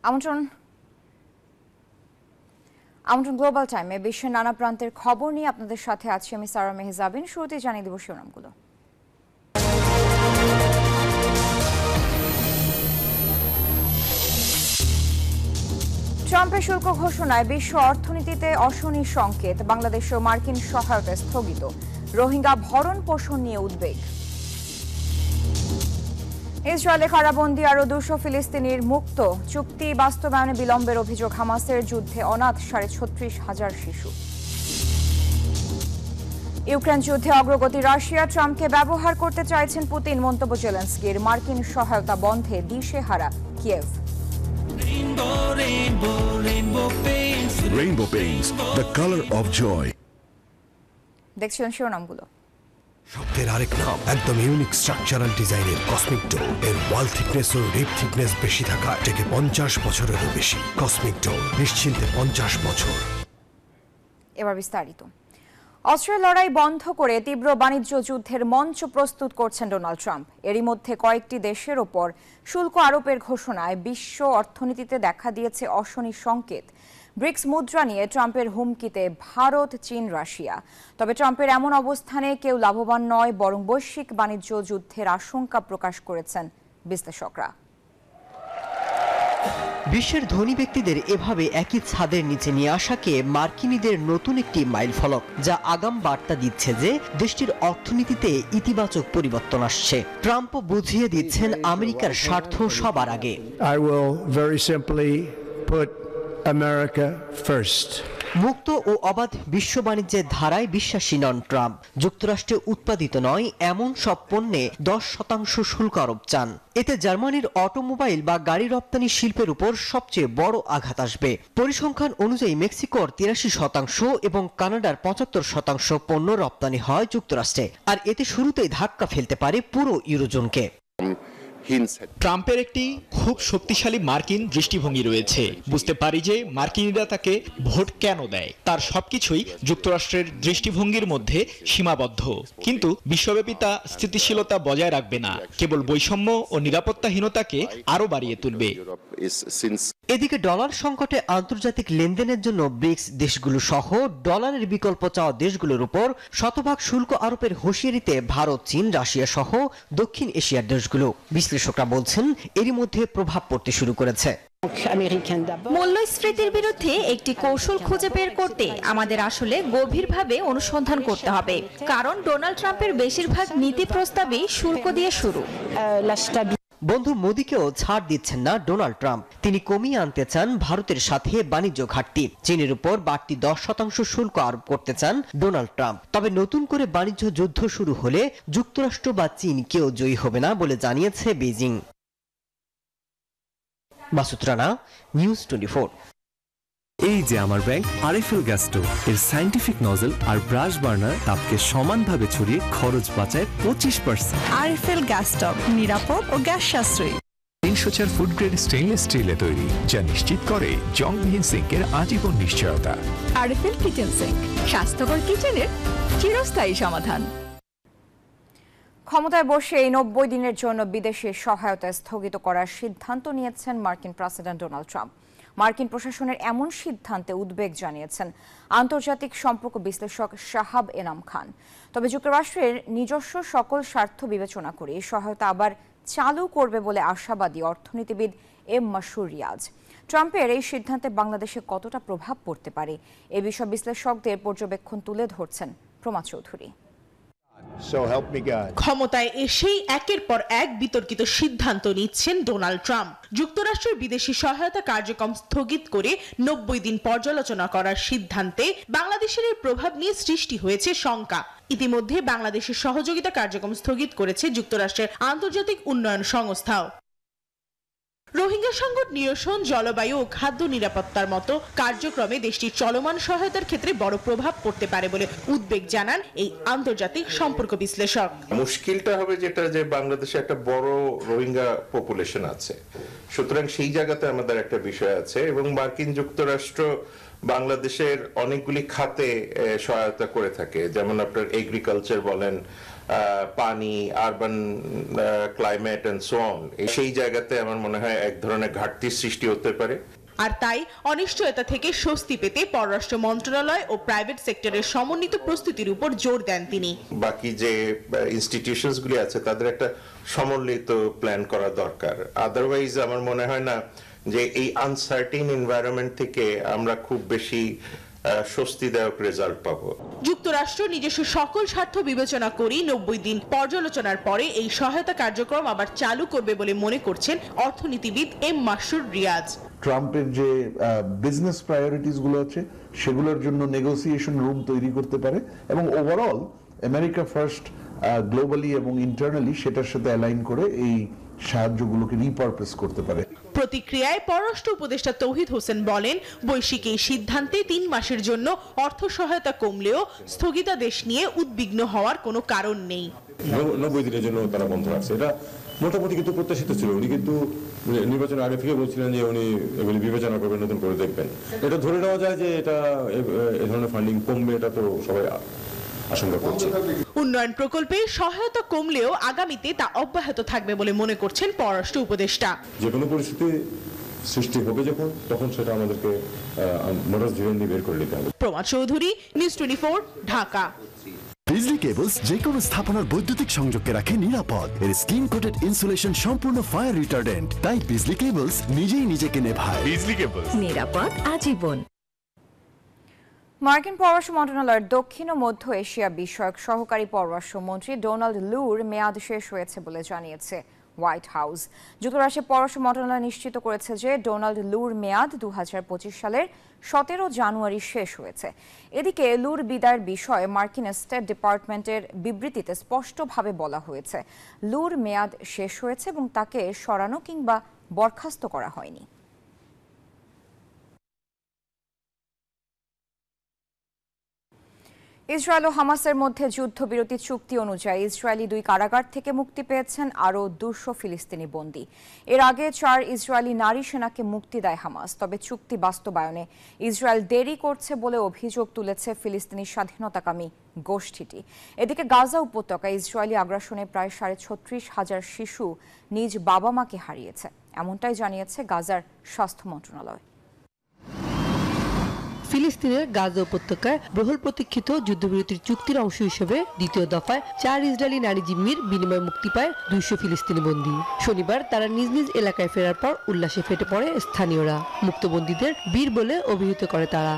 আমন্ত্রণ গ্লোবাল টাইমে বিশ্বের নানা প্রান্তের খবর নিয়ে আপনাদের সাথে আছি আমি সারা মেহজাবিন। শুরুতে জানিয়ে দেব শিরোনামগুলো। ট্রাম্পের শুল্ক ঘোষণায় বিশ্ব অর্থনীতিতে অশনি সংকেত, বাংলাদেশ ও মার্কিন সহায়তা স্থগিত। রোহিঙ্গা ভরণ পোষণ নিয়ে উদ্বেগ। ইসরায়েলে কারাবন্দী আরও 200 ফিলিস্তিনির মুক্ত, চুক্তি বাস্তবায়নে বিলম্বের অভিযোগ। হামাসের যুদ্ধে অনাথ 36,500 শিশু। ইউক্রেন যুদ্ধে অগ্রগতি, রাশিয়া ট্রাম্পকে ব্যবহার করতে চাইছেন পুতিন, মন্তব্য জেলেনস্কির। মার্কিন সহায়তা বন্ধে দিশেহারা Kyiv. Rainbow Paints, the color of joy. দেখছিলেন শিরোনামগুলো। শব্দের আরেক নাম, একদম ইউনিক স্ট্রাকচারাল ডিজাইনের কসমিক ডো। এর ওয়াল থিকনেস ও রিপ থিকনেস বেশি থাকা থেকে 50 বছরেরও বেশি। কসমিক ডো, নিশ্চিন্তে 50 বছর। এবার বিস্তারিত। অস্ত্রের লড়াই বন্ধ করে তীব্র বাণিজ্য যুদ্ধের মঞ্চ প্রস্তুত করছেন ডোনাল্ড ট্রাম্প। এরই মধ্যে কয়েকটি দেশের ওপর শুল্ক আরোপের ঘোষণায় বিশ্ব অর্থনীতিতে দেখা দিয়েছে অশনি সংকেত। ব্রিক্স মুদ্রা নিয়ে ট্রাম্পের হুমকিতে ভারত, চীন, রাশিয়া। তবে ট্রাম্পের এমন অবস্থানে কেউ লাভবান নয়, বরং বৈশ্বিক বাণিজ্য যুদ্ধের আশঙ্কা প্রকাশ করেছেন বিশ্লেষকরা। বিশ্বের ধনী ব্যক্তিদের এভাবে একই ছাদের নিচে নিয়ে আসাকে মার্কিনীদের নতুন একটি মাইলফলক, যা আগাম বার্তা দিচ্ছে যে দেশটির অর্থনীতিতে ইতিবাচক পরিবর্তন আসছে। ট্রাম্প বুঝিয়ে দিচ্ছেন আমেরিকার স্বার্থ সবার আগে। I will very simply put America first. মুক্ত ও অবাধ বিশ্ব বাণিজ্যের ধারায় বিশ্বাসী নন ট্রাম্প। যুক্তরাষ্ট্রে উৎপাদিত নয় এমন সব পণ্যে 10% শুল্ক আরোপ চান। এতে জার্মানির অটোমোবাইল বা গাড়ি রপ্তানি শিল্পের উপর সবচেয়ে বড় আঘাত আসবে। পরিসংখ্যান অনুযায়ী মেক্সিকোর 83% এবং কানাডার 75% পণ্য রপ্তানি হয় যুক্তরাষ্ট্রে। আর এতে শুরুতেই ধাক্কা ফেলতে পারে পুরো ইউরোজোনকে। ট্রাম্পের একটি খুব শক্তিশালী মার্কিন দৃষ্টিভঙ্গি রয়েছে। বুঝতে পারি যে মার্কিনিরা তাকে ভোট কেন দেয়। তার সবকিছুই যুক্তরাষ্ট্রের দৃষ্টিভঙ্গির মধ্যে সীমাবদ্ধ, কিন্তু বিশ্বব্যাপী তা স্থিতিশীলতা বজায় রাখবে না, কেবল বৈষম্য ও নিরাপত্তাহীনতাকে আরো বাড়িয়ে তুলবে। এদিকে ডলার সংকটে আন্তর্জাতিক লেনদেনের জন্য ব্রিক্স দেশগুলো সহ ডলারের বিকল্প চাওয়া দেশগুলোর উপর শতভাগ শুল্ক আরোপের হুঁশিয়ারিতে ভারত, চীন, রাশিয়া সহ দক্ষিণ এশিয়ার দেশগুলো। বিশ্লেষকরা বলছেন এরই মধ্যে প্রভাব পড়তে শুরু করেছে। মূল্যস্ফীতির বিরুদ্ধে একটি কৌশল খুঁজে বের করতে আমাদের আসলে গভীরভাবে অনুসন্ধান করতে হবে, কারণ ডোনাল্ড ট্রাম্পের বেশিরভাগ নীতি প্রস্তাবই শুল্ক দিয়ে শুরু। বন্ধু মোদিকেও ছাড় দিচ্ছেন না ডোনাল্ড ট্রাম্প। তিনি কমিয়ে আনতে চান ভারতের সাথে বাণিজ্য ঘাটতি। চীনের উপর বাড়তি 10% শুল্ক আরোপ করতে চান ডোনাল্ড ট্রাম্প। তবে নতুন করে বাণিজ্য যুদ্ধ শুরু হলে যুক্তরাষ্ট্র বা চীন কেউ জয়ী হবে না বলে জানিয়েছে বেজিং। মাসুদ রানা, নিউজ 24। এই যে আমার ব্যাংক আরএফএল গ্যাস স্টোভ, এর সায়েন্টিফিক নজল আর ব্রাশ বার্নার তাপকে সমানভাবে ছড়িয়ে খরচ বাঁচায় 25%। আরএফএল গ্যাস স্টোভ নিরাপদ ও গ্যাস সাশ্রয়ী। 304 ফুড গ্রেড স্টেইনলেস স্টিলে তৈরি, যা নিশ্চিত করে জংবিহীন সিঙ্কের আজীবন নিশ্চয়তা। আরএফএল কিচেন সিঙ্ক, স্বাস্থ্যকর কিচেনের চিরস্থায়ী সমাধান। ক্ষমতায় বসে এই 90 দিনের জন্য বিদেশি সহায়তা স্থগিত করার সিদ্ধান্ত নিয়েছেন মার্কিন প্রেসিডেন্ট ডোনাল্ড ট্রাম্প। মার্কিন প্রশাসনের এমন সিদ্ধান্তে উদ্বেগ জানিয়েছেন আন্তর্জাতিক সম্পর্ক বিশ্লেষক শাহাব এনাম খান। তবে যুক্তরাষ্ট্রের নিজস্ব সকল স্বার্থ বিবেচনা করে এই সহায়তা আবার চালু করবে বলে আশাবাদী অর্থনীতিবিদ এম মাসুর রিয়াজ। ট্রাম্পের এই সিদ্ধান্তে বাংলাদেশে কতটা প্রভাব পড়তে পারে এ বিষয়ে বিশ্লেষকদের পর্যবেক্ষণ তুলে ধরছেন প্রমা চৌধুরী। ক্ষমতায় এসেই একের পর এক বিতর্কিত সিদ্ধান্ত নিচ্ছেন ডোনাল্ড ট্রাম্প। যুক্তরাষ্ট্রের বিদেশি সহায়তা কার্যক্রম স্থগিত করে 90 দিন পর্যালোচনা করার সিদ্ধান্তে বাংলাদেশের এর প্রভাব নিয়ে সৃষ্টি হয়েছে শঙ্কা। ইতিমধ্যে বাংলাদেশের সহযোগিতা কার্যক্রম স্থগিত করেছে যুক্তরাষ্ট্রের আন্তর্জাতিক উন্নয়ন সংস্থাও। রোহিঙ্গা সংকট নিরসন, জলবায়ু ও খাদ্য নিরাপত্তার মতো কার্যক্রমে দেশটির চলমান সহায়তার ক্ষেত্রে বড় প্রভাব পড়তে পারে বলে উদ্বেগ জানান এই আন্তর্জাতিক সম্পর্ক বিশ্লেষক। মুশকিলটা হবে যেটা যে বাংলাদেশে একটা বড় রোহিঙ্গা পপুলেশন আছে, সুতরাং সেই জায়গাতে আমাদের একটা বিষয় আছে এবং মার্কিন যুক্তরাষ্ট্র বাংলাদেশের অনেকগুলি খাতে সহায়তা করে থাকে, যেমন আপনার এগ্রিকালচার বলেন, পানি, urban climate and so on, সেই জায়গাতে আমার মনে হয় এক ধরনের ঘাটতির সৃষ্টি হতে পারে। আর তাই অনিশ্চয়তা থেকে স্বস্তি পেতে পররাষ্ট্র মন্ত্রণালয় ও প্রাইভেট সেক্টরের সমন্বিত প্রস্তুতির উপর জোর দেন তিনি। বাকি যে ইনস্টিটিউশনস গুলি আছে তাদের একটা সমন্বিত প্ল্যান করা দরকার। আদারওয়াইজ আমার মনে হয় না যে এই আনসার্টেন এনভায়রনমেন্ট থেকে আমরা খুব বেশি স্বস্তিদায়ক রেজাল্ট পাবো। যুক্তরাষ্ট্র নিজস্ব সকল স্বার্থ বিবেচনা করেই 90 দিন পর্যালোচনার পরে এই সহায়তা কার্যক্রম আবার চালু করবে বলে মনে করছেন অর্থনীতিবিদ এম মাসুর রিয়াজ। ট্রাম্পের যে বিজনেস প্রায়োরিটিস গুলো আছে সেগুলোর জন্য নেগোসিয়েশন রুম তৈরি করতে পারে এবং ওভারঅল আমেরিকা ফার্স্ট গ্লোবালি এবং ইন্টারনালি সেটার সাথে অ্যালাইন করে এই সাহায্যগুলোকে রিপারপাস করতে পারে। প্রতিক্রিয়ায় পররাষ্ট্র উপদেষ্টা তৌহিদ হোসেন বলেন, বৈশ্বিক এই সিদ্ধান্তে 3 মাসের জন্য অর্থ সহায়তা কমলেও স্থগিতাদেশ নিয়ে উদ্বিগ্ন হওয়ার কোনো কারণ নেই। 90 দিনের জন্য তারা বন্ধ রাখছে, এটা মোটামুটি কিন্তু প্রত্যাশিত ছিল। উনি কিন্তু নির্বাচনের আগে থেকে বলছিলেন যে উনি এগুলি বিবেচনা করবেন, নতুন করে দেখবেন। এটা ধরে নেওয়া যায় যে এটা এই ধরনের ফান্ডিং কমবে, এটা তো সবাই আশঙ্কা করছে। উন্নয়ন প্রকল্পে সহায়তা কমলেও আগামীতে তা অব্যাহত থাকবে বলে মনে করছেন পররাষ্ট্র উপদেষ্টা। যে কোনো পরিস্থিতি সৃষ্টি হবে যখন, তখন সেটা আমাদেরকে মোটর ধীরে বের করে নিতে হবে। প্রমাদ চৌধুরী, নিউজ 24, ঢাকা। বিজলি কেবলস যে কোনো স্থাপনার বৈদ্যুতিক সংযোগকে রাখে নিরাপদ। এর স্কিন কোটেড ইনসুলেশন সম্পূর্ণ ফায়ার রিটার্ডেন্ট, তাই বিজলি কেবলস নিজেই নিজেকে নেভায়। বিজলি কেবলস, নিরাপদ আজীবন। মার্কিন পররাষ্ট্র মন্ত্রণালয়ের দক্ষিণ ও মধ্য এশিয়া বিষয়ক সহকারী পররাষ্ট্রমন্ত্রী ডোনাল্ড লুর মেয়াদ শেষ হয়েছে বলে জানিয়েছে হোয়াইট হাউস। যুক্তরাষ্ট্রের পররাষ্ট্র মন্ত্রণালয় নিশ্চিত করেছে যে ডোনাল্ড লুর মেয়াদ 2025 সালের 17 জানুয়ারি শেষ হয়েছে। এদিকে লুর বিদায়ের বিষয়ে মার্কিন স্টেট ডিপার্টমেন্টের বিবৃতিতে স্পষ্টভাবে বলা হয়েছে, লুর মেয়াদ শেষ হয়েছে এবং তাকে সরানো কিংবা বরখাস্ত করা হয়নি। ইসরায়েল ও হামাসের মধ্যে যুদ্ধবিরতি চুক্তি অনুযায়ী ইসরায়েলি 2 কারাগার থেকে মুক্তি পেয়েছেন আরও 200 ফিলিস্তিনি বন্দী। এর আগে 4 ইসরায়েলি নারী সেনাকে মুক্তি দেয় হামাস, তবে চুক্তি বাস্তবায়নে ইসরায়েল দেরি করছে বলে অভিযোগ তুলেছে ফিলিস্তিনি স্বাধীনতাকামী গোষ্ঠীটি। এদিকে গাজা উপত্যকায় ইসরায়েলি আগ্রাসনে প্রায় 36,500 শিশু নিজ বাবা মাকে হারিয়েছে, এমনটাই জানিয়েছে গাজার স্বাস্থ্য মন্ত্রণালয়। ফিলিস্তিনের গাজা উপত্যকায় বহুল প্রতীক্ষিত যুদ্ধবিরতির চুক্তির অংশ হিসেবে দ্বিতীয় দফায় 4 ইসরায়েলি নারী জিম্মির বিনিময়ে মুক্তি পায় 200 ফিলিস্তিনি বন্দী। শনিবার তারা নিজ নিজ এলাকায় ফেরার পর উল্লাসে ফেটে পড়ে স্থানীয়রা। মুক্তবন্দীদের বীর বলে অভিহিত করে তারা।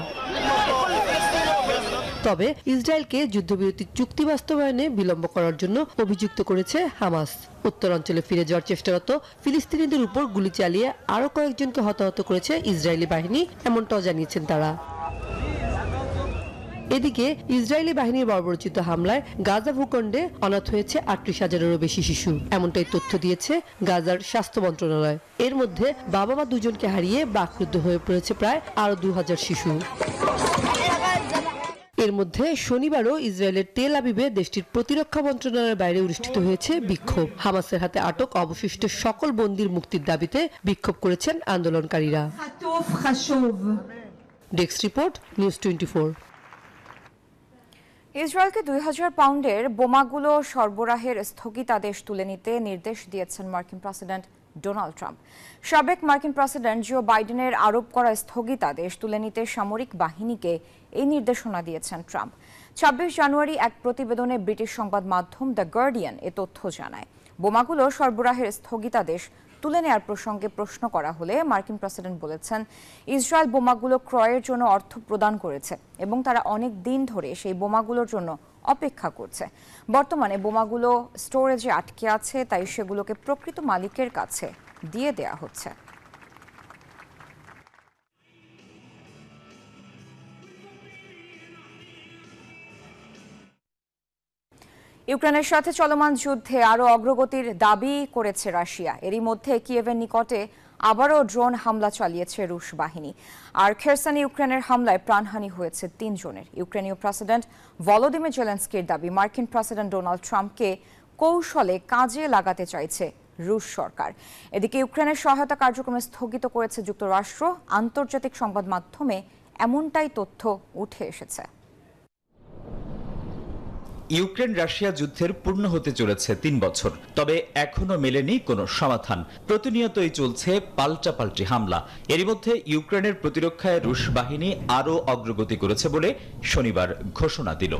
তবে ইসরায়েলকে যুদ্ধবিরতির চুক্তি বাস্তবায়নে বিলম্ব করার জন্য অভিযুক্ত করেছে হামাস। উত্তরাঞ্চলে ফিরে যাওয়ার চেষ্টারত ফিলিস্তিনিদের উপর গুলি চালিয়ে আরও কয়েকজনকে হতাহত করেছে ইসরায়েলি বাহিনী, এমনটাও জানিয়েছেন তারা। এদিকে ইসরায়েলি বাহিনীর বর্বরোচিত হামলায় গাজা ভূখণ্ডে অনাথ হয়েছে 38,000-এরও বেশি শিশু, এমনটাই তথ্য দিয়েছে গাজার স্বাস্থ্য মন্ত্রণালয়। এর মধ্যে বাবা মা দুজনকে হারিয়ে বাকরুদ্ধ হয়ে পড়েছে প্রায় আরও 2,000 শিশু। এর মধ্যে শনিবারও ইসরায়েলের তেল আবিবে দেশটির প্রতিরক্ষা মন্ত্রণালয়ের বাইরে অনুষ্ঠিত হয়েছে বিক্ষোভ। হামাসের হাতে আটক অবশিষ্ট সকল বন্দীর মুক্তির দাবিতে বিক্ষোভ করেছেন আন্দোলনকারীরা। Desk report, news 24। ইসরায়েলকে 2000 পাউন্ডের বোমাগুলো সরবরাহের স্থগিতাদেশ তুলে নিতে নির্দেশ দিয়েছেন মার্কিন প্রেসিডেন্ট ডোনাল্ড ট্রাম্প। সাবেক মার্কিন প্রেসিডেন্ট জো বাইডেনের আরোপ করা স্থগিতাদেশ তুলে নিতে সামরিক বাহিনীকে এই নির্দেশনা দিয়েছেন ট্রাম্প। 26 জানুয়ারি এক প্রতিবেদনে ব্রিটিশ সংবাদ মাধ্যম দ্য গার্ডিয়ান এ তথ্য জানায়। বোমাগুলো সরবরাহের স্থগিতাদেশ তুলে নেওয়ার প্রসঙ্গে প্রশ্ন করা হলে মার্কিন প্রেসিডেন্ট বলেছেন, ইসরায়েল বোমাগুলো ক্রয়ের জন্য অর্থ প্রদান করেছে এবং তারা অনেক দিন ধরে সেই বোমাগুলোর জন্য অপেক্ষা করছে। বর্তমানে বোমাগুলো স্টোরেজে আটকে আছে, তাই সেগুলোকে প্রকৃত মালিকের কাছে দিয়ে দেয়া হচ্ছে। ইউক্রেনের সাথে চলমান যুদ্ধে আরও অগ্রগতির দাবি করেছে রাশিয়া। এরই মধ্যে কিয়েভের নিকটে আবারও ড্রোন হামলা চালিয়েছে রুশ বাহিনী। আর খেরসনে ইউক্রেনের হামলায় প্রাণহানি হয়েছে 3 জনের। ইউক্রেনীয় প্রেসিডেন্ট ভলোদিমির জেলেনস্কির দাবি, মার্কিন প্রেসিডেন্ট ডোনাল্ড ট্রাম্পকে কৌশলে কাজে লাগাতে চাইছে রুশ সরকার। এদিকে ইউক্রেনের সহায়তা কার্যক্রম স্থগিত করেছে যুক্তরাষ্ট্র। আন্তর্জাতিক সংবাদ মাধ্যমে এমনটাই তথ্য উঠে এসেছে। ইউক্রেন রাশিয়া যুদ্ধের পূর্ণ হতে চলেছে 3 বছর, তবে এখনো মেলেনি কোনো সমাধান। প্রতিনিয়তই চলছে পাল্টাপাল্টি হামলা। এরই মধ্যে ইউক্রেনের প্রতিরক্ষায় রুশ বাহিনী আরও অগ্রগতি করেছে বলে শনিবার ঘোষণা দিল।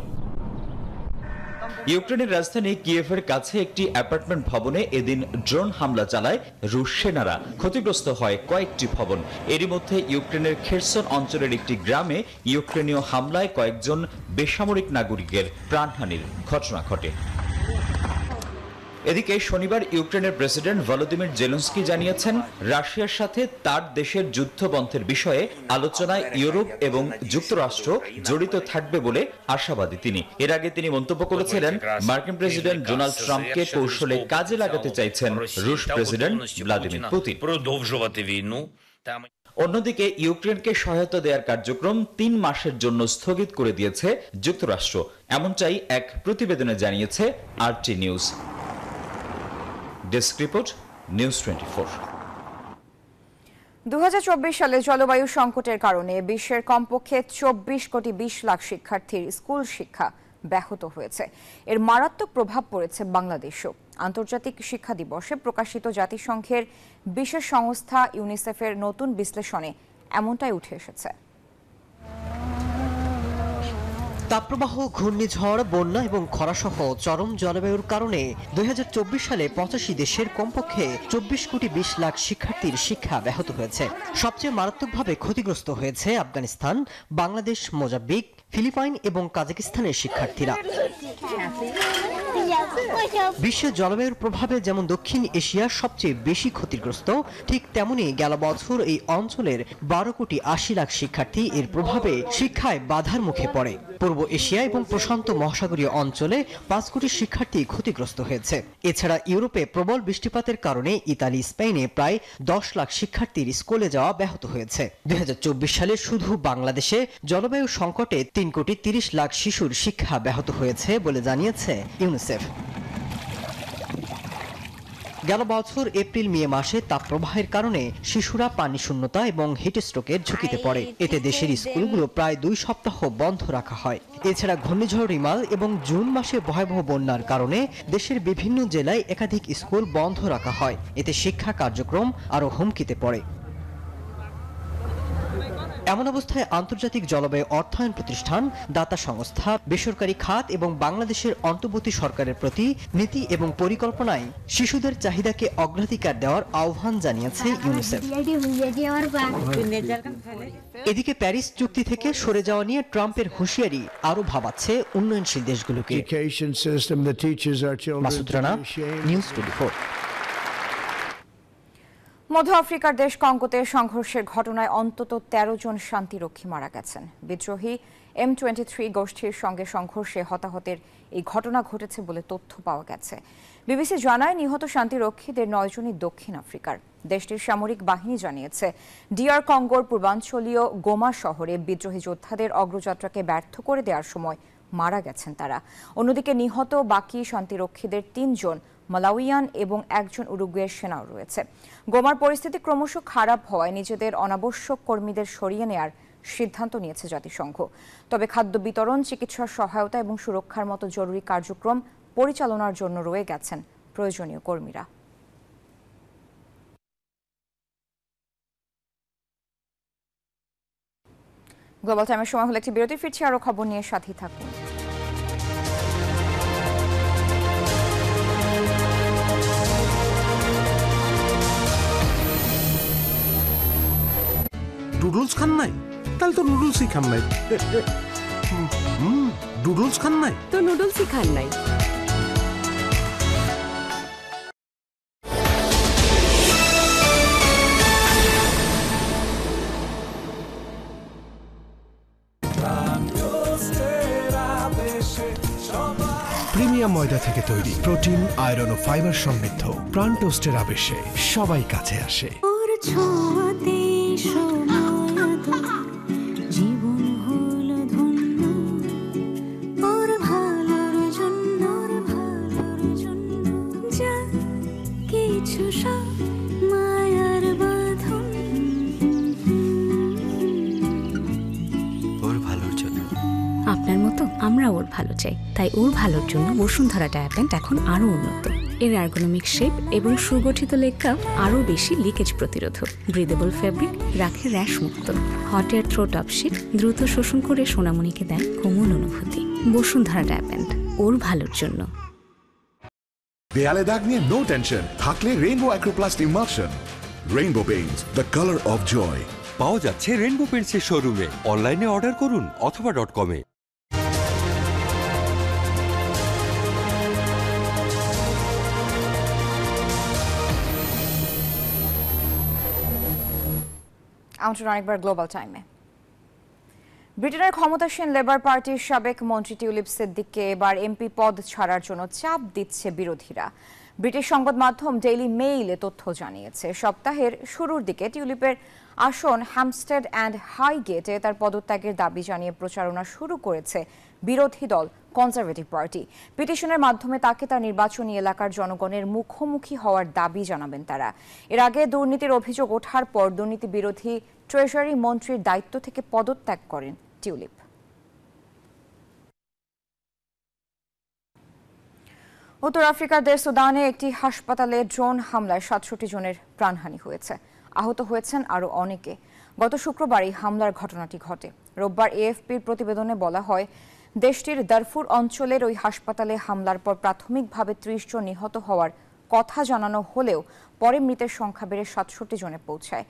ইউক্রেনের রাজধানী কিয়েভের কাছে একটি অ্যাপার্টমেন্ট ভবনে এদিন ড্রোন হামলা চালায় রুশ সেনারা। ক্ষতিগ্রস্ত হয় কয়েকটি ভবন। এরই মধ্যে ইউক্রেনের খেরসন অঞ্চলের একটি গ্রামে ইউক্রেনীয় হামলায় কয়েকজন বেসামরিক নাগরিকের প্রাণহানির ঘটনা ঘটে। এদিকে শনিবার ইউক্রেনের প্রেসিডেন্ট ভলোদিমির জেলেনস্কি জানিয়েছেন, রাশিয়ার সাথে তার দেশের যুদ্ধবন্ধের বিষয়ে আলোচনায় ইউরোপ এবং যুক্তরাষ্ট্র জড়িত থাকবে বলে আশাবাদী তিনি। এর আগে তিনি মন্তব্য করেছিলেন, মার্কিন প্রেসিডেন্ট ডোনাল্ড ট্রাম্পকে কৌশলে কাজে লাগাতে চাইছেন রুশ প্রেসিডেন্ট ভ্লাদিমির পুতিন। অন্যদিকে ইউক্রেনকে সহায়তা দেওয়ার কার্যক্রম 3 মাসের জন্য স্থগিত করে দিয়েছে যুক্তরাষ্ট্র, এমনটাই এক প্রতিবেদনে জানিয়েছে RT news. Desk report, news 24। 2024 সালে জলবায়ু সংকটের কারণে বিশ্বের কমপক্ষে 24 কোটি 20 লাখ শিক্ষার্থীর স্কুল শিক্ষা ব্যাহত হয়েছে। এর মারাত্মক প্রভাব পড়েছে বাংলাদেশেও। আন্তর্জাতিক শিক্ষা দিবসে প্রকাশিত জাতিসংঘের বিশেষ সংস্থা ইউনিসেফের নতুন বিশ্লেষণে এমনটাই উঠে এসেছে। তাপপ্রবাহ, ঘূর্ণিঝড়, বন্যা এবং খরাসহ চরম জলবায়ুর কারণে 2024 সালে 85 দেশের কমপক্ষে 24 কোটি 20 লাখ শিক্ষার্থীর শিক্ষা ব্যাহত হয়েছে। সবচেয়ে মারাত্মকভাবে ক্ষতিগ্রস্ত হয়েছে আফগানিস্তান, বাংলাদেশ, মোজাম্বিক, ফিলিপাইন এবং কাজাকিস্তানের শিক্ষার্থীরা। বিশ্বের জলবায়ুর প্রভাবে যেমন দক্ষিণ এশিয়া সবচেয়ে বেশি ক্ষতিগ্রস্ত, ঠিক তেমনি গেল বছর এই অঞ্চলের 12 কোটি 80 লাখ শিক্ষার্থী এর প্রভাবে শিক্ষায় বাধার মুখে পড়ে। পূর্ব এশিয়া এবং প্রশান্ত মহাসাগরীয় অঞ্চলে 5 কোটি শিক্ষার্থী ক্ষতিগ্রস্ত হয়েছে। এছাড়া ইউরোপে প্রবল বৃষ্টিপাতের কারণে ইতালি, স্পেনে প্রায় 10 লাখ শিক্ষার্থীর স্কুলে যাওয়া ব্যাহত হয়েছে। 2024 সালে শুধু বাংলাদেশে জলবায়ু সংকটে 3 কোটি 30 লাখ শিশুর শিক্ষা ব্যাহত হয়েছে বলে জানিয়েছে ইউনিসেফ। গেল বছর এপ্রিল মে মাসে তাপপ্রবাহের কারণে শিশুরা পানি শূন্যতা এবং হিটস্ট্রোকের ঝুঁকিতে পড়ে। এতে দেশের স্কুলগুলো প্রায় 2 সপ্তাহ বন্ধ রাখা হয়। এছাড়া ঘূর্ণিঝড় রিমাল এবং জুন মাসে ভয়াবহ বন্যার কারণে দেশের বিভিন্ন জেলায় একাধিক স্কুল বন্ধ রাখা হয়। এতে শিক্ষা কার্যক্রম আরও হুমকিতে পড়ে। এমন অবস্থায় আন্তর্জাতিক জলবায়ু অর্থায়ন প্রতিষ্ঠান, দাতা সংস্থা, বেসরকারি খাত এবং বাংলাদেশের অন্তর্বর্তী সরকারের প্রতি নীতি এবং পরিকল্পনায় শিশুদের চাহিদাকে অগ্রাধিকার দেওয়ার আহ্বান জানিয়েছে ইউনিসেফ। এদিকে প্যারিস চুক্তি থেকে সরে যাওয়া নিয়ে ট্রাম্পের হুঁশিয়ারি আরও ভাবাচ্ছে উন্নয়নশীল দেশগুলোকে। মাসুদ রানা, নিউজ 24। মধ্য আফ্রিকার দেশ কঙ্গোতে সংঘর্ষের ঘটনায় অন্তত 13 জন শান্তিরক্ষী মারা গেছেন। বিদ্রোহী M23 গোষ্ঠীর সঙ্গে সংঘর্ষে হতাহতের এই ঘটনা ঘটেছে বলে তথ্য পাওয়া গেছে। বিবিসি জানায়, নিহত শান্তিরক্ষীদের 9 জনই দক্ষিণ আফ্রিকার। দেশটির সামরিক বাহিনী জানিয়েছে, DR কঙ্গোর পূর্বাঞ্চলীয় গোমা শহরে বিদ্রোহী যোদ্ধাদের অগ্রযাত্রাকে ব্যর্থ করে দেওয়ার সময় মারা গেছেন তারা। অন্যদিকে নিহত বাকি শান্তিরক্ষীদের 3 জন মালাউইয়ান এবং 1 জন উরুগুয়ের সেনাও রয়েছে। গোমার পরিস্থিতি ক্রমশ খারাপ হওয়ায় নিজেদের অনাবশ্যক কর্মীদের সরিয়ে নেয়ার সিদ্ধান্ত নিয়েছে জাতিসংঘ। তবে খাদ্য বিতরণ, চিকিৎসা সহায়তা এবং সুরক্ষার মতো জরুরি কার্যক্রম পরিচালনার জন্য রয়ে গেছেন প্রয়োজনীয় কর্মীরা। গ্লোবাল টাইমের সময় হলে একটি বিরতি, ফিরছি আরও খবর নিয়ে, সাথেই থাকুন। নুডলস খান নাই? তাহলে তো নুডলসই খান নাই। নুডলস খান নাই তো নুডলসই খান নাই। প্রিমিয়াম ময়দা থেকে তৈরি, প্রোটিন, আয়রন ও ফাইবার সমৃদ্ধ প্রাণ টোস্টের আবেশে সবাই কাছে আসে। ওর ভালোর জন্য আপনার মতো আমরা ওর ভালো চাই, তাই ওর ভালোর জন্য বসুন্ধরা ডায়াপ্যান্ট এখন আরো উন্নত। এর এরগোনমিক শেপ এবং সুগঠিত লেগ কাপ আরো বেশি লিকেজ প্রতিরোধক। ব্রিদেবল ফ্যাব্রিক রাখে র্যাশ মুক্ত। Hot air through top sheet দ্রুত শোষণ করে সোনামণিকে দেয় কোমল অনুভূতি। বসুন্ধরা ডায়াপ্যান্ট ওর ভালোর জন্য। দেয়ালে দাগ নিয়ে নো টেনশন, থাকলে Rainbow Acroplast emulsion. Rainbow Paints, the colour of joy. পাওয়া যাচ্ছে রেইনবো পেইন্টসের শোরুমে, অনলাইনে অর্ডার করুন অথবা .com-এ। আমন্ত্রণ আরেকবার গ্লোবাল টাইমে। ব্রিটেনের ক্ষমতাসীন লেবার পার্টির সাবেক মন্ত্রী টিউলিপ সিদ্দিককে এবার এমপি পদ ছাড়ার জন্য চাপ দিচ্ছে বিরোধীরা। ব্রিটিশ সংবাদ মাধ্যম ডেইলি মেইল এ তথ্য জানিয়েছে। সপ্তাহের শুরুর দিকে টিউলিপের আসন হ্যাম্পস্টেড অ্যান্ড হাইগেটে তার পদত্যাগের দাবি জানিয়ে প্রচারণা শুরু করেছে বিরোধী দল কনজারভেটিভ পার্টি। পিটিশনের মাধ্যমে তাকে তার নির্বাচনী এলাকার জনগণের মুখোমুখি হওয়ার দাবি জানাবেন তারা। এর আগে দুর্নীতির অভিযোগ ওঠার পর দুর্নীতি বিরোধী ট্রেজারি মন্ত্রীর দায়িত্ব থেকে পদত্যাগ করেন টিউলিপ। উত্তর আফ্রিকার দেশ সুদানে একটি হাসপাতালে ড্রোন হামলায় ৬৭ জনের প্রাণহানি হয়েছে। আহত হয়েছেন আরও অনেকে। গত শুক্রবার এই হামলার ঘটনাটি ঘটে। রোববার এএফপির প্রতিবেদনে বলা হয়, দেশটির দারফুর অঞ্চলের ওই হাসপাতালে হামলার পর প্রাথমিকভাবে ৩০ জন নিহত হওয়ার কথা জানানো হলেও পরে মৃতের সংখ্যা বেড়ে ৬৭ জনে পৌঁছায়।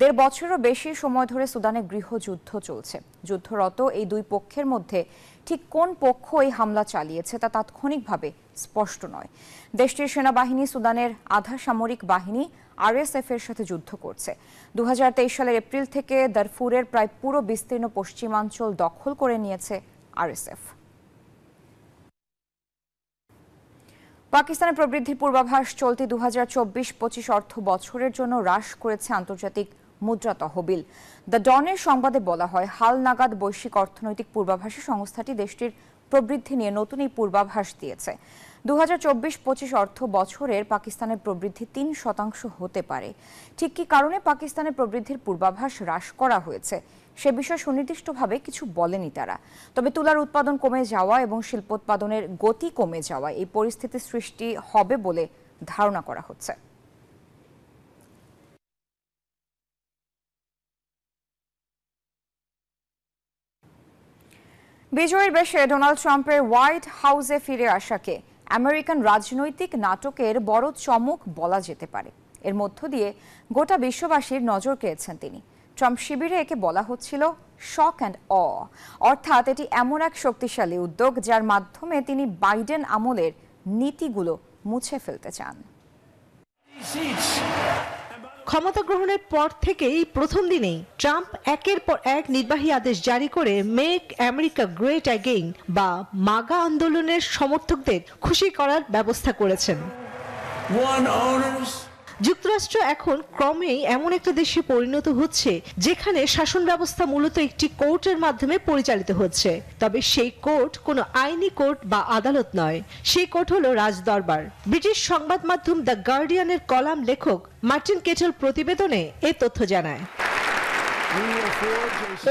১.৫ বছরেরও বেশি সময় ধরে সুদানে গৃহযুদ্ধ চলছে। যুদ্ধরত এই দুই পক্ষের মধ্যে ঠিক কোন পক্ষ এই হামলা চালিয়েছে তা তাৎক্ষণিকভাবে স্পষ্ট নয়। দেশটির সেনাবাহিনী সুদানের আধা সামরিক বাহিনী আরএসএফ এর সাথে যুদ্ধ করছে। ২০২৩ সালের এপ্রিল থেকে দারফুরের প্রায় পুরো বিস্তীর্ণ পশ্চিমাঞ্চল দখল করে নিয়েছে আরএসএফ। পাকিস্তানের প্রবৃদ্ধির পূর্বাভাস চলতি ২০২৪-২৫ অর্থ বছরের জন্য হ্রাস করেছে আন্তর্জাতিক মুদ্রা তহবিল। দ্য ডনের সংবাদে বলা হয়, হালনাগাদ বৈশ্বিক অর্থনৈতিক পূর্বাভাসে সংস্থাটি দেশটির প্রবৃদ্ধি নিয়ে নতুন এই পূর্বাভাস দিয়েছে। ২০২৪-২৫ অর্থ বছরের পাকিস্তানের প্রবৃদ্ধি ৩% হতে পারে। ঠিক কী কারণে পাকিস্তানের প্রবৃদ্ধির পূর্বাভাস হ্রাস করা হয়েছে সে বিষয়ে সুনির্দিষ্টভাবে কিছু বলেনি তারা। তবে তুলার উৎপাদন কমে যাওয়া এবং শিল্পোৎপাদনের গতি কমে যাওয়া এই পরিস্থিতি সৃষ্টি হবে বলে ধারণা করা হচ্ছে। বিজয়ের বেশে ডোনাল্ড ট্রাম্পের হোয়াইট হাউসে ফিরে আসাকে আমেরিকান রাজনৈতিক নাটকের বড় চমক বলা যেতে পারে। এর মধ্য দিয়ে গোটা বিশ্ববাসীর নজর কেড়েছেন তিনি। ট্রাম্প শিবিরে একে বলা হচ্ছিল শক অ্যান্ড অ, অর্থাৎ এটি এমন এক শক্তিশালী উদ্যোগ যার মাধ্যমে তিনি বাইডেন আমলের নীতিগুলো মুছে ফেলতে চান। ক্ষমতা গ্রহণের পর থেকেই প্রথম দিনেই ট্রাম্প একের পর এক নির্বাহী আদেশ জারি করে মেক আমেরিকা গ্রেট অ্যাগেইন বা মাগা আন্দোলনের সমর্থকদের খুশি করার ব্যবস্থা করেছেন। যুক্তরাষ্ট্র এখন ক্রমেই এমন একটা দেশে পরিণত হচ্ছে যেখানে শাসন ব্যবস্থা মূলত একটি কোর্টের মাধ্যমে পরিচালিত হচ্ছে। তবে সেই কোর্ট কোনো আইনি কোর্ট বা আদালত নয়, সেই কোর্ট হলো রাজদরবার। ব্রিটিশ সংবাদ মাধ্যম দ্য গার্ডিয়ানের কলাম লেখক মার্টিন কেটল প্রতিবেদনে এই তথ্য জানায়।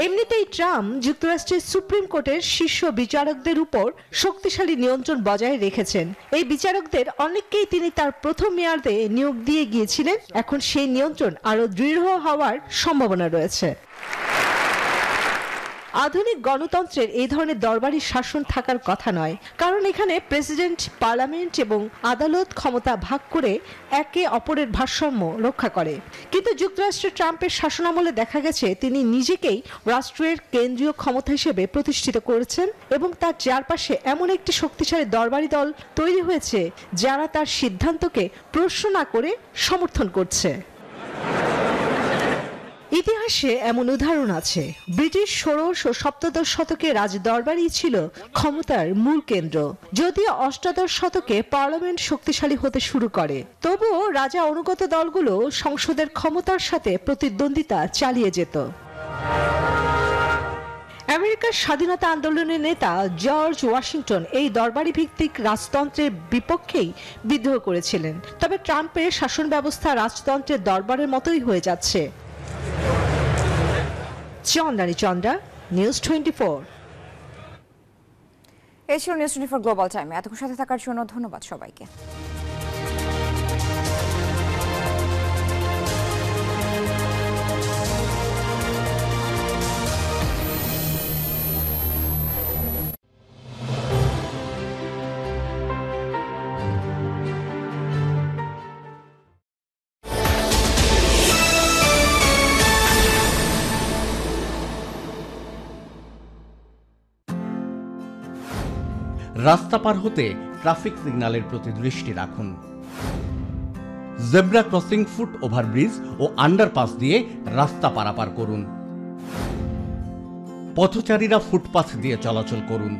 এমনিতেই ট্রাম্প যুক্তরাষ্ট্রের সুপ্রিম কোর্টের শীর্ষ বিচারকদের উপর শক্তিশালী নিয়ন্ত্রণ বজায় রেখেছেন। এই বিচারকদের অনেককেই তিনি তার প্রথম মেয়াদে নিয়োগ দিয়ে গিয়েছিলেন। এখন সেই নিয়ন্ত্রণ আরো দৃঢ় হওয়ার সম্ভাবনা রয়েছে। আধুনিক গণতন্ত্রের এই ধরনের দরবারি শাসন থাকার কথা নয়, কারণ এখানে প্রেসিডেন্ট, পার্লামেন্ট এবং আদালত ক্ষমতা ভাগ করে একে অপরের ভারসাম্য রক্ষা করে। কিন্তু যুক্তরাষ্ট্রের ট্রাম্পের শাসনামলে দেখা গেছে তিনি নিজেকেই রাষ্ট্রের কেন্দ্রীয় ক্ষমতা হিসেবে প্রতিষ্ঠিত করেছেন এবং তার চারপাশে এমন একটি শক্তিশালী দরবারি দল তৈরি হয়েছে যারা তার সিদ্ধান্তকে প্রশ্ন না করে সমর্থন করছে। ইতিহাসে এমন উদাহরণ আছে, ব্রিটিশ ষোড়শ ও সপ্তদশ শতকে রাজদরবারই ছিল ক্ষমতার মূল কেন্দ্র। যদিও অষ্টাদশ শতকে পার্লামেন্ট শক্তিশালী হতে শুরু করে, তবুও রাজা অনুগত দলগুলো সংসদের ক্ষমতার সাথে প্রতিদ্বন্দ্বিতা চালিয়ে যেত। আমেরিকার স্বাধীনতা আন্দোলনের নেতা জর্জ ওয়াশিংটন এই দরবারি ভিত্তিক রাজতন্ত্রের বিপক্ষেই বিদ্রোহ করেছিলেন। তবে ট্রাম্পের শাসন ব্যবস্থা রাজতন্ত্রের দরবারের মতোই হয়ে যাচ্ছে। চন্দ্রানী চন্দ্রা, নিউজ 24। এই ছিল নিউজ 24 গ্লোবাল টাইমে। এতক্ষণ সাথে থাকার জন্য ধন্যবাদ সবাইকে। রাস্তা পার হতে ট্রাফিক সিগন্যালের প্রতি দৃষ্টি রাখুন। জেব্রা ক্রসিং, ফুট ওভারব্রিজ ও আন্ডারপাস দিয়ে রাস্তা পারাপার করুন। পথচারীরা ফুটপাথ দিয়ে চলাচল করুন।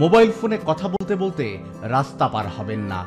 মোবাইল ফোনে কথা বলতে বলতে রাস্তা পার হবেন না।